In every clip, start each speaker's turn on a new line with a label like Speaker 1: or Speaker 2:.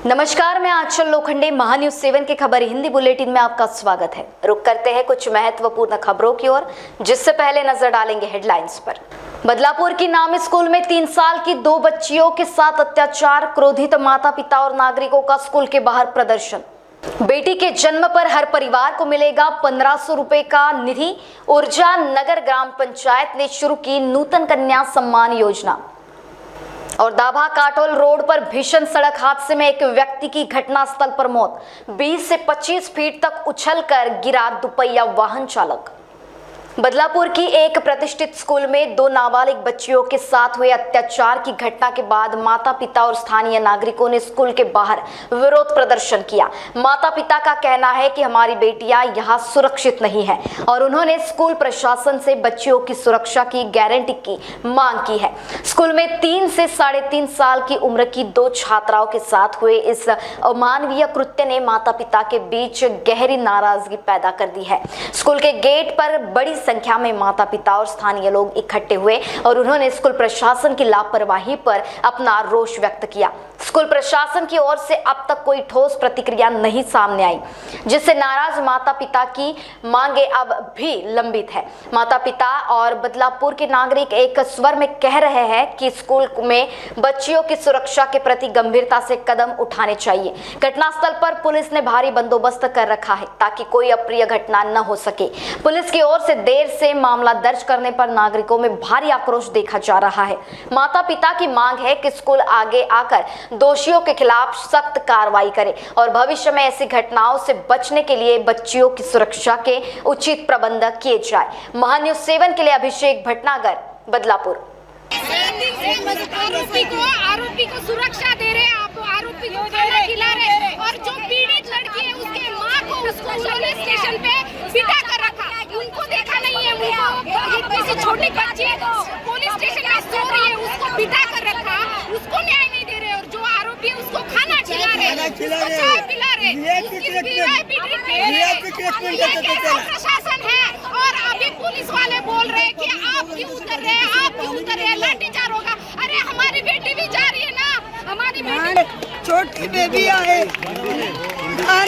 Speaker 1: नमस्कार, मैं आंचल लोखंडे महान्यूज 7 के खबर हिंदी बुलेटिन में आपका स्वागत है। रुक करते हैं कुछ महत्वपूर्ण खबरों की ओर, जिससे पहले नजर डालेंगे हेडलाइंस पर। बदलापुर की नामी स्कूल में 3 साल की 2 बच्चियों के साथ अत्याचार, क्रोधित माता पिता और नागरिकों का स्कूल के बाहर प्रदर्शन। बेटी के जन्म पर हर परिवार को मिलेगा 1500 रुपए का निधि। ऊर्जा नगर ग्राम पंचायत ने शुरू की नूतन कन्या सम्मान योजना। और दाभा काटोल रोड पर भीषण सड़क हादसे में एक व्यक्ति की घटनास्थल पर मौत। 20 से 25 फीट तक उछलकर गिरा दुपहिया वाहन चालक। बदलापुर की एक प्रतिष्ठित स्कूल में 2 नाबालिग बच्चियों के साथ हुए अत्याचार की घटना के बाद माता पिता और स्थानीय नागरिकों ने स्कूल के बाहर विरोध प्रदर्शन किया। माता पिता का कहना है कि हमारी बेटियां यहां सुरक्षित नहीं है और उन्होंने स्कूल प्रशासन से बच्चियों की सुरक्षा की गारंटी की मांग की है। स्कूल में 3 से 3.5 साल की उम्र की 2 छात्राओं के साथ हुए इस अमानवीय कृत्य ने माता पिता के बीच गहरी नाराजगी पैदा कर दी है। स्कूल के गेट पर बड़ी संख्या में माता पिता और स्थानीय लोग इकट्ठे हुए और उन्होंने स्कूल प्रशासन की लापरवाही पर अपना रोष व्यक्त किया। स्कूल प्रशासन की ओर से अब तक कोई ठोस प्रतिक्रिया नहीं सामने आई, जिससे नाराज माता पिता की मांगे अब भी लंबित है। माता पिता और बदलापुर के नागरिक एक स्वर में कह रहे हैं कि स्कूल में बच्चियों की सुरक्षा के प्रति गंभीरता से कदम उठाने चाहिए। घटनास्थल पर पुलिस ने भारी बंदोबस्त कर रखा है ताकि कोई अप्रिय घटना न हो सके। पुलिस की ओर से देर से मामला दर्ज करने पर नागरिकों में भारी आक्रोश देखा जा रहा है। माता पिता की मांग है कि स्कूल आगे आकर दोषियों के खिलाफ सख्त कार्रवाई करे और भविष्य में ऐसी घटनाओं से बचने के लिए बच्चियों की सुरक्षा के उचित प्रबंध किए जाए। महान्यूज 7 के लिए अभिषेक भटनागर, बदलापुर।
Speaker 2: आरोपी को सुरक्षा दे रहे, आप आरोपी को खाना खिला रहे और जो पीड़ित लड़की है उसके माँ को उसको उन्होंने स्टेशन पे बिठा कर रखा। उनको देखा नहीं है, उनको किसी छोटी बच्ची पुलिस स्टेशन में सो रही है उसको बिठा कर रखा, उसको न्याय नहीं दे रहे और जो आरोपी है उसको खाना खिला रहे, चाय पिला रहे। प्रशासन है और अभी पुलिस वाले बोल रहे हैं कि आप क्यों उतर रहे हैं, आप क्यों उतर रहे हैं, लाठीचार्ज होगा। अरे हमारी बेटी भी जा रही है ना, हमारी बेटी
Speaker 3: छोटी बेबी है,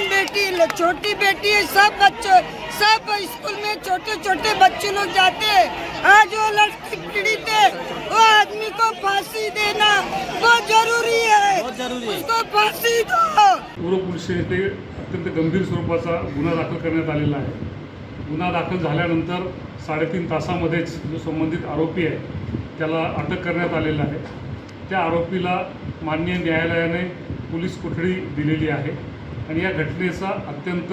Speaker 3: बेटी छोटी बेटी है। सब बच्चों सब स्कूल में छोटे छोटे बच्चे लोग जाते हैं। आज वो लड़की पीड़ित है, वो आदमी को फांसी देना बहुत जरूरी है, उसको फांसी दो।
Speaker 4: पूर्व पोलीस येथे अत्यंत गंभीर स्वरूपाचा गुन्हा दाखल करण्यात आलेला आहे। गुन्हा दाखल झाल्यानंतर 3.5 तासामध्येच जो संबंधित आरोपी आहे त्याला अटक करण्यात आलेला आहे। त्या आरोपीला माननीय न्यायालयाने पोलीस कोठडी दिलेली आहे आणि या घटनेचा अत्यंत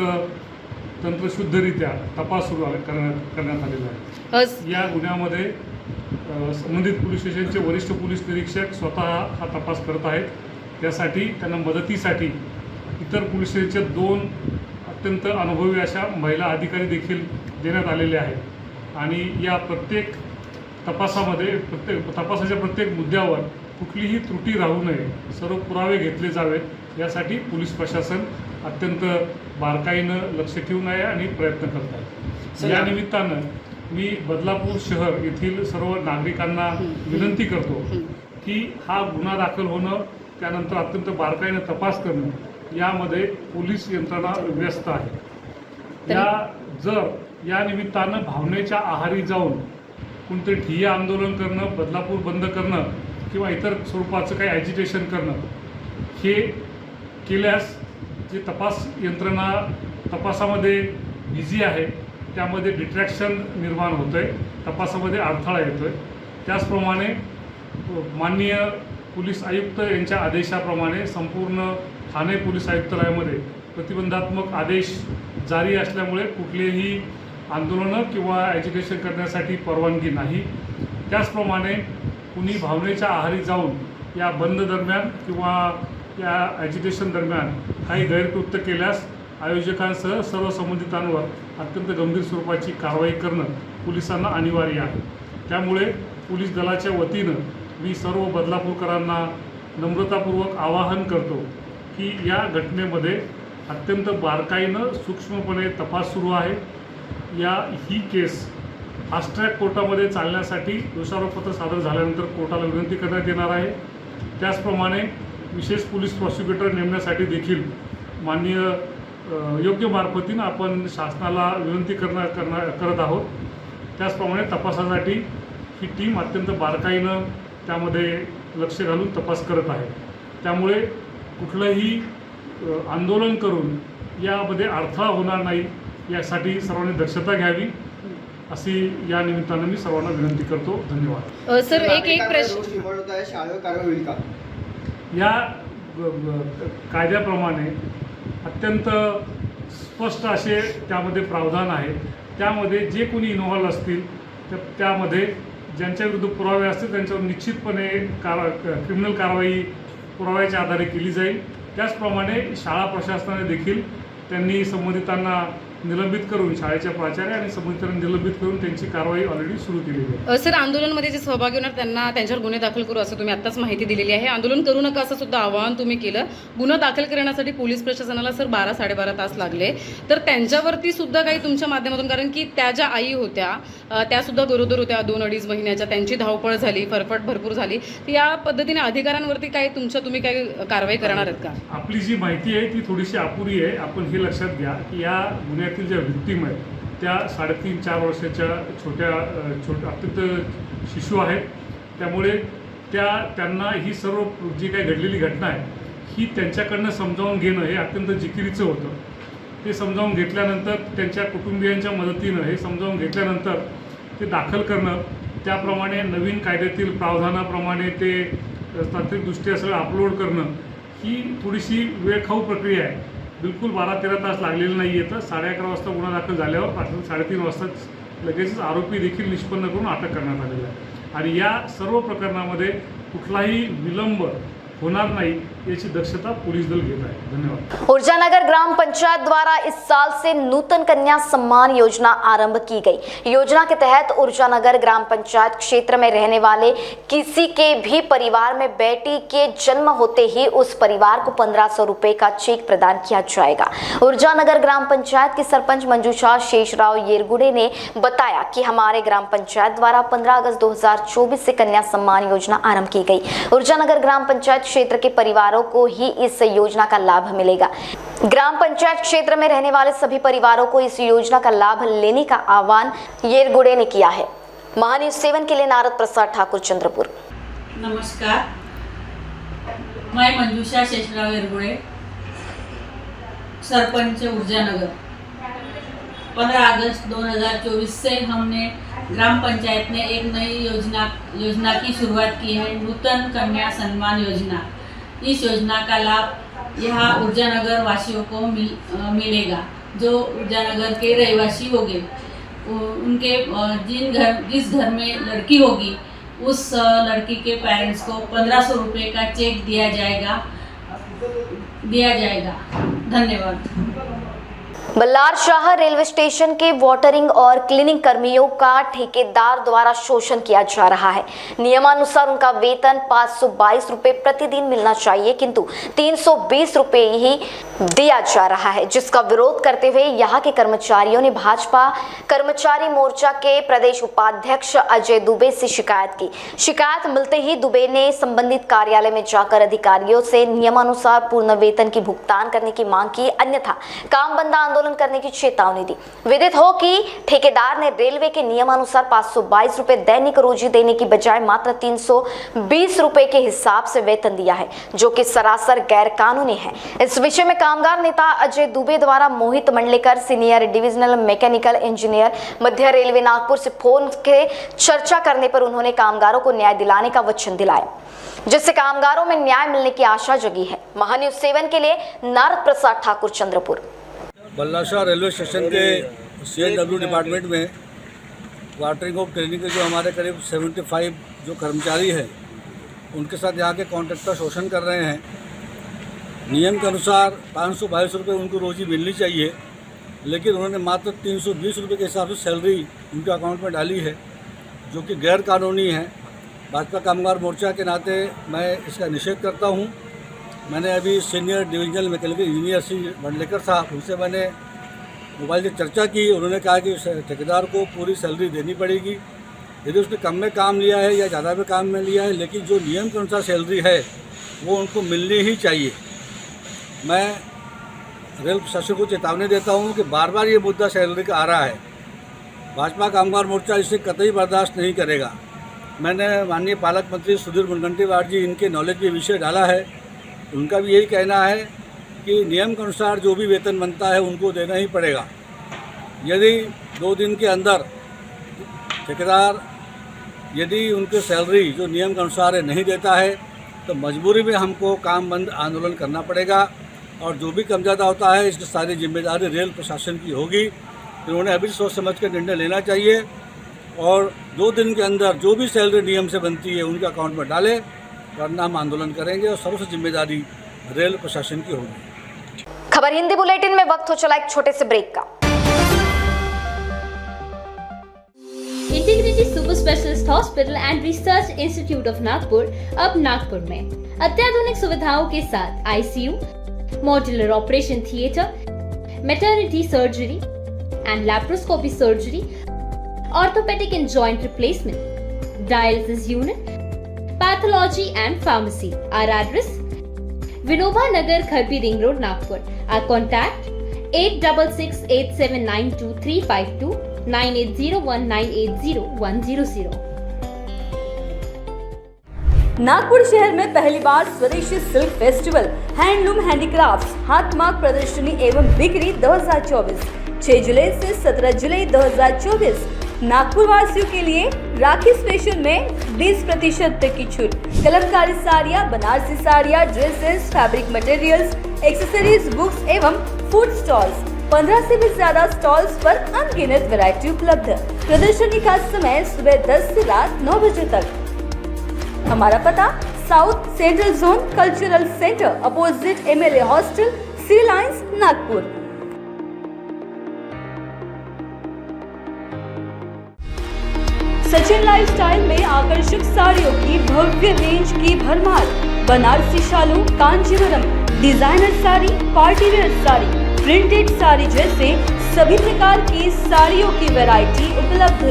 Speaker 4: तंत्रशुद्धरित्या तपास सुरू करण्यात आलेला आहे। या गुन्ह्यामध्ये संबंधित पोलीस स्टेशनचे वरिष्ठ पोलीस निरीक्षक स्वतः हा तपास करत आहेत। त्यासाठी त्यांना मदतीसाठी इतर पोलीस स्टेशनचे 2 अत्यंत अनुभवी अशा महिला अधिकारी देखील देण्यात आलेले आहेत आणि या प्रत्येक तपासाच्या प्रत्येक मुद्द्यावर कुठलीही त्रुटी राहू नये, सर्व पुरावे घेतले जावेत यासाठी पोलीस प्रशासन अत्यंत बारकाईनं लक्ष ठेवून आहे आणि प्रयत्न करत आहे। या निमित्तानं मी बदलापूर शहर येथील सर्व नागरिकांना विनंती करतो की हा गुन्हा दाखल होणं, त्यानंतर अत्यंत बारकाईनं तपास करणं यामध्ये पोलीस यंत्रणा व्यस्त आहे। या निमित्तानं भावनेच्या आहारी जाऊन कोणते ठिय्या आंदोलन करणं, बदलापूर बंद करणं किंवा इतर स्वरूपाचं काही ॲजिटेशन करणं हे केल्यास जे तपास यंत्रणा तपासामध्ये बिझी आहे त्यामध्ये डिट्रॅक्शन निर्माण होतं आहे, तपासामध्ये अडथळा येतो आहे। त्याचप्रमाणे माननीय पोलीस आयुक्त यांच्या आदेशाप्रमाणे संपूर्ण ठाणे पोलीस आयुक्तालयामध्ये प्रतिबंधात्मक आदेश जारी असल्यामुळे कुठलेही आंदोलनं किंवा ॲजिटेशन करण्यासाठी परवानगी नाही। त्याचप्रमाणे कुणी भावनेच्या आहारी जाऊन या बंद दरम्यान किंवा या ॲजिटेशन दरम्यान काही गैरकृत्य केल्यास आयोजकांसह सर्व संबंधितांवर अत्यंत गंभीर स्वरूपाची कारवाई करणं पोलिसांना अनिवार्य आहे। त्यामुळे पोलीस दलाच्या वतीनं मी सर्व बदलापूरकरांना नम्रतापूर्वक आवाहन करतो की या घटनेमध्ये अत्यंत बारकाईनं सूक्ष्मपणे तपास सुरू आहे। ही केस फास्ट ट्रॅक कोर्टामध्ये चालण्यासाठी दोषारोपपत्र सादर झाल्यानंतर कोर्टाला विनंती करण्यात येणार आहे। त्याचप्रमाणे विशेष पोलीस प्रॉसिक्युटर नेमण्यासाठी देखील माननीय योग्य मार्फतीनं आपण शासनाला विनंती करत आहोत. त्याचप्रमाणे तपासासाठी ही टीम अत्यंत बारकाईनं त्यामध्ये लक्ष घालून तपास करत आहे. त्यामुळे कुठलंही आंदोलन करून यामध्ये अडथळा होणार नाही यासाठी सर्वांनी दक्षता घ्यावी अशी या निमित्तानं मी सर्वांना विनंती करतो. धन्यवाद.
Speaker 5: सर एक प्रश्न,
Speaker 6: शाळेवर कारवाई होईल का?
Speaker 4: या कायद्याप्रमाणे अत्यंत स्पष्ट असे त्यामध्ये प्रावधान आहे. त्यामध्ये जे कोणी इन्व्हॉल्व असतील त्यामध्ये ज्यांच्या विरुद्ध पुरावे असतील त्यांच्यावर निश्चितपणे क्रिमिनल कारवाई पुराव्याच्या आधारे केली जाईल. त्याचप्रमाणे शाळा प्रशासनाने देखील त्यांनी संबंधितांना निलंबित करून, शाळेच्या प्राचार्य आणि संबंधितांना निलंबित करून त्यांची कारवाई ऑलरेडी सुरू केलेली आहे.
Speaker 5: सर आंदोलनामध्ये जे सहभागी होणार त्यांना त्यांच्यावर गुन्हे दाखल करू असं तुम्ही आत्ताच माहिती दिलेली आहे. आंदोलन करू नका असं सुद्धा आवाहन तुम्ही केलं. गुन्हा दाखल करण्यासाठी पोलीस प्रशासनाला सर 12-12.5 तास लागले. तर त्यांच्यावरती सुद्धा काही तुमच्या माध्यमातून, कारण की त्या ज्या आई होत्या त्या सुद्धा गरोदर होत्या 2-2.5 महिन्याच्या, त्यांची धावपळ झाली, फरफट भरपूर झाली. तर या पद्धतीने अधिकाऱ्यांवरती काय तुम्ही काय कारवाई करणार आहेत का?
Speaker 4: आपली जी माहिती आहे ती थोडीशी अपुरी आहे. आपण हे लक्षात घ्या की या गुन्ह्यातील ज्या व्हिक्टीम आहेत त्या 3.5-4 वर्षाच्या छोट्या अत्यंत शिशू आहेत. त्यामुळे त्यांना ही सर्व जी काही घडलेली घटना आहे ही त्यांच्याकडनं समजावून घेणं हे अत्यंत जिकिरीचं होतं. ते समजावून घेतल्यानंतर त्यांच्या कुटुंबियांच्या मदतीनं हे समजावून घेतल्यानंतर ते दाखल करणं, त्याप्रमाणे नवीन कायद्यातील प्रावधानाप्रमाणे ते तांत्रिकदृष्ट्या सगळं अपलोड करणं ही थोडीशी वेळखाऊ प्रक्रिया आहे. बिलकुल 12-13 तास लागलेले नाही आहे. तर 11:30 वाजता गुन्हा दाखल झाल्यावर 3:30 वाजताच लगेचच आरोपी देखील निष्पन्न करून अटक करण्यात आलेला आहे. आणि या सर्व प्रकरणामध्ये कुठलाही विलंब होणार नाही याची दक्षता पोलीस दल घेत आहे. धन्यवाद.
Speaker 1: ऊर्जानगर ग्राम पंचायत द्वारा इस साल से नूतन कन्या सम्मान योजना आरंभ की गई. योजना के तहत ऊर्जानगर ग्राम पंचायत क्षेत्र में रहने वाले किसी के भी परिवार में बेटी के जन्म होते ही उस परिवार को 1500 रुपए का चेक प्रदान किया जाएगा. ऊर्जानगर ग्राम पंचायत के सरपंच मंजूषा शेषराव येरगुड़े ने बताया कि हमारे ग्राम पंचायत द्वारा 15 अगस्त 2024 से कन्या सम्मान योजना आरंभ की गई. ऊर्जानगर ग्राम पंचायत क्षेत्र के परिवारों को ही इस योजना का लाभ मिलेगा. ग्राम पंचायत क्षेत्र में रहने वाले सभी परिवारों को इस योजना का लाभ लेने का आह्वान येरगुड़े ने किया है. महान्यूज 7 के लिए नारद प्रसाद ठाकुर, चंद्रपुर.
Speaker 7: नमस्कार, मैं मंजूषा शेषराव येरगुड़े, सरपंच ऊर्जानगर. 15 अगस्त 2024 से हमने ग्राम पंचायत ने एक नई योजना की शुरुआत की है, नूतन कन्या सम्मान योजना. इस योजना का लाभ यहाँ ऊर्जानगर वासियों को मिलेगा. जो ऊर्जानगर के रहवासी होंगे उनके जिस घर में लड़की होगी उस लड़की के पेरेंट्स को 1500 रुपये का चेक दिया जाएगा. धन्यवाद.
Speaker 1: बल्लारशाह रेलवे स्टेशन के वाटरिंग और क्लीनिंग कर्मियों का ठेकेदार द्वारा शोषण किया जा रहा है. नियमानुसार उनका वेतन 522 रुपए प्रतिदिन मिलना चाहिए, किंतु 320 रुपए ही दिया जा रहा है, जिसका विरोध करते हुए यहाँ के कर्मचारियों ने भाजपा कर्मचारी मोर्चा के प्रदेश उपाध्यक्ष अजय दुबे से शिकायत की. शिकायत मिलते ही दुबे ने संबंधित कार्यालय में जाकर अधिकारियों से नियमानुसार पूर्ण वेतन की भुगतान करने की मांग की, अन्यथा काम बंद आंदोलन करने की चेतावनी दी. विदित हो कि ठेकेदार ने रेलवे के नियमानुसार 522 रुपए दैनिक रोजी देने की बजाय मात्र 320 रुपए के हिसाब से वेतन दिया है, जो कि सरासर गैर कानूनी है. इस विषय में कामगार नेता अजय दुबे द्वारा Mohit Mandlekar, senior divisional mechanical engineer, मध्य रेलवे नागपुर से फोन के चर्चा करने पर उन्होंने कामगारों को न्याय दिलाने का वचन दिलाया, जिससे कामगारों में न्याय मिलने की आशा जगी है. महान्यूज 7 के लिए नारद प्रसाद ठाकुर, चंद्रपुर.
Speaker 8: बल्लारशाह रेलवे स्टेशन के CHW डिपार्टमेंट में वाटरिंग और क्लीनिंग के जो हमारे करीब 75 जो कर्मचारी हैं उनके साथ यहाँ के कॉन्ट्रैक्टर शोषण कर रहे हैं. नियम के अनुसार 522 रुपये उनको रोजी मिलनी चाहिए, लेकिन उन्होंने मात्र 320 रुपये के हिसाब से सैलरी उनके अकाउंट में डाली है, जो कि गैर कानूनी है. भाजपा कामगार मोर्चा के नाते मैं इसका निषेध करता हूँ. मैंने अभी senior divisional mechanical engineer Shri Mandlekar साहब, उनसे मैंने मोबाइल से चर्चा की. उन्होंने कहा कि ठेकेदार को पूरी सैलरी देनी पड़ेगी. यदि उसने कम में काम लिया है या ज़्यादा में काम में लिया है, लेकिन जो नियम के अनुसार सैलरी है वो उनको मिलनी ही चाहिए। मैं रेल प्रशासन को चेतावनी देता हूँ कि बार बार ये मुद्दा सैलरी का आ रहा है। भाजपा कामगार मोर्चा इसे कतई बर्दाश्त नहीं करेगा। मैंने माननीय पालक मंत्री सुधीर मुनगंटीवार जी इनके नॉलेज में विषय डाला है। उनका भी यही कहना है कि नियम के अनुसार जो भी वेतन बनता है उनको देना ही पड़ेगा। यदि 2 दिन के अंदर ठेकेदार यदि उनकी सैलरी जो नियम के अनुसार है नहीं देता है तो मजबूरी में हमको काम बंद आंदोलन करना पड़ेगा और जो भी कम ज़्यादा होता है इसकी सारी जिम्मेदारी रेल प्रशासन की होगी। इन्होंने अभी सोच समझ कर निर्णय लेना चाहिए और 2 दिन के अंदर जो भी सैलरी नियम से बनती है उनके अकाउंट में डालें, वरना हम आंदोलन करेंगे और सर्वोच्च जिम्मेदारी रेल प्रशासन की होगी।
Speaker 1: खबर हिंदी बुलेटिन में वक्त हो चला एक छोटे से ब्रेक का।
Speaker 9: Integrity super specialist hospital and research institute of Nagpur अब नागपुर में अत्याधुनिक सुविधाओं के साथ ICU, modular operation theatre, maternity surgery and laparoscopy surgery, orthopaedic and joint replacement, dialysis unit, pathology and pharmacy. Our address Vinova Nagar, Kharbi Ring Road, Nagpur. Our contact 8668792352 9801980100।
Speaker 10: Nagpur शहर में पहली बार स्वदेशी सिल्क फेस्टिवल, हैंडलूम, हैंडीक्राफ्ट्स, हाथमाग प्रदर्शनी एवं बिक्री 2024 6 जुलाई से 17 जुलाई 2024। नागपुर वासियों के लिए राखी स्पेशल में 20% तक की छूट। कलमकारी साड़ियाँ, बनारसी साड़ियाँ, dresses, fabric materials, accessories, books एवं फूड स्टॉल्स। 15 से भी ज्यादा स्टॉल्स पर अनगिनत वैरायटी उपलब्ध। प्रदर्शनी का समय सुबह 10 से रात 9 बजे तक। हमारा पता south central zone cultural centre, opposite MLA hostel, C lines, Nagpur. Sachin lifestyle में आकर्षक साड़ियों की भव्य रेंज की भरमार। बनारसी शालू, Kanjeevaram, designer sari, party wear sari, printed sari जैसे सभी प्रकार की साड़ियों की वैरायटी उपलब्ध।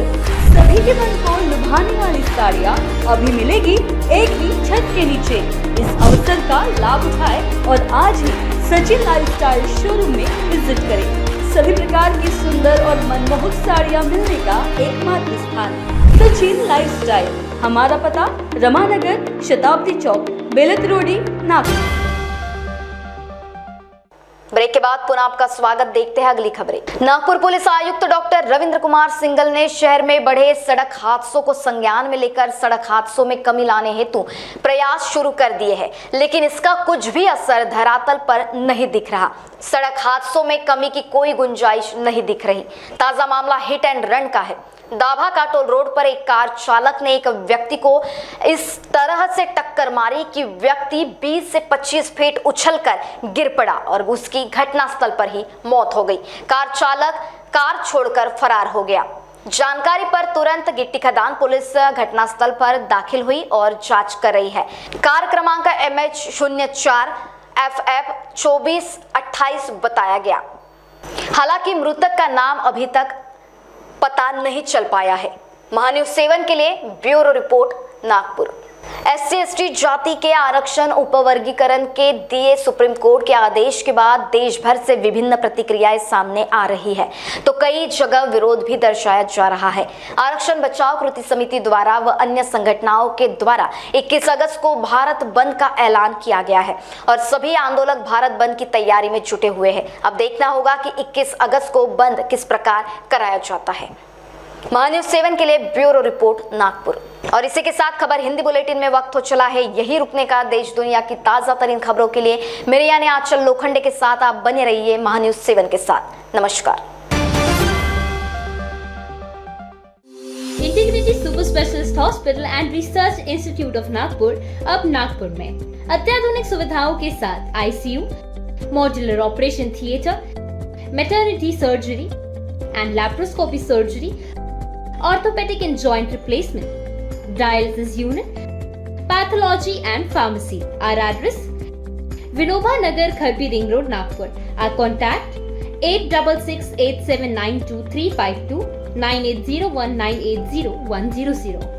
Speaker 10: सभी के मन को लुभाने वाली साड़ियाँ अभी मिलेगी एक ही छत के नीचे। इस अवसर का लाभ उठाएं और आज ही सचिन लाइफस्टाइल शोरूम में विजिट करें। सभी प्रकार की सुंदर और मनमोहक साड़ियाँ मिलने का एकमात्र स्थान सचिन लाइफस्टाइल। हमारा पता रमानगर, शताब्दी चौक, बेलत रोडी, नागपुर।
Speaker 1: ब्रेक के बाद पुनः आपका स्वागत। देखते हैं अगली खबरें। नागपुर पुलिस आयुक्त डॉक्टर रविंद्र कुमार सिंघल ने शहर में बढ़े सड़क हादसों को संज्ञान में लेकर सड़क हादसों में कमी लाने हेतु प्रयास शुरू कर दिए हैं, लेकिन इसका कुछ भी असर धरातल पर नहीं दिख रहा। सड़क हादसों में कमी की कोई गुंजाइश नहीं दिख रही। ताजा मामला हिट एंड रन का है। दाभा काटोल रोड पर एक कार चालक ने एक व्यक्ति को इस तरह से टक्कर मारी कि व्यक्ति 20 से 25 फीट उछलकर गिर पड़ा और उसकी घटनास्थल पर ही मौत हो गई। कार चालक कार छोड़कर फरार हो गया। जानकारी पर तुरंत गिट्टी खदान पुलिस घटनास्थल पर दाखिल हुई और जांच कर रही है। कार क्रमांक MH04 FF 2428 बताया गया। हालांकि मृतक का नाम अभी तक पता नहीं चल पाया है। महान्यूज 7 के लिए ब्यूरो रिपोर्ट, नागपुर। SC/ST जाति के आरक्षण उपवर्गीकरण के दिए सुप्रीम कोर्ट के आदेश के बाद देश भर से विभिन्न प्रतिक्रियाएं सामने आ रही है, तो कई जगह विरोध भी दर्शाया जा रहा है। आरक्षण बचाओ कृति समिति द्वारा व अन्य संगठनों के द्वारा 21 अगस्त को भारत बंद का ऐलान किया गया है और सभी आंदोलक भारत बंद की तैयारी में जुटे हुए हैं। अब देखना होगा कि 21 अगस्त को बंद किस प्रकार कराया जाता है। महान्यूज 7 के लिए ब्यूरो रिपोर्ट, नागपुर। और इसी के साथ खबर हिंदी बुलेटिन में वक्त हो चला है यही रुकने का। देश दुनिया की ताजा तरीन खबरों के लिए मेरे यानी आंचल लोखंडे के साथ आप बने रहिए महान्यूज 7 के साथ। नमस्कार।
Speaker 9: Integrity super specialist hospital and research institute of Nagpur अब नागपुर में अत्याधुनिक सुविधाओं के साथ ICU, modular operation theatre, maternity surgery and laparoscopy surgery, orthopaedic and joint replacement, dialysis unit, pathology and pharmacy. Our address Vinova Nagar, Kharbi Ring Road, Nagpur. Our contact 8668792352 9801980100।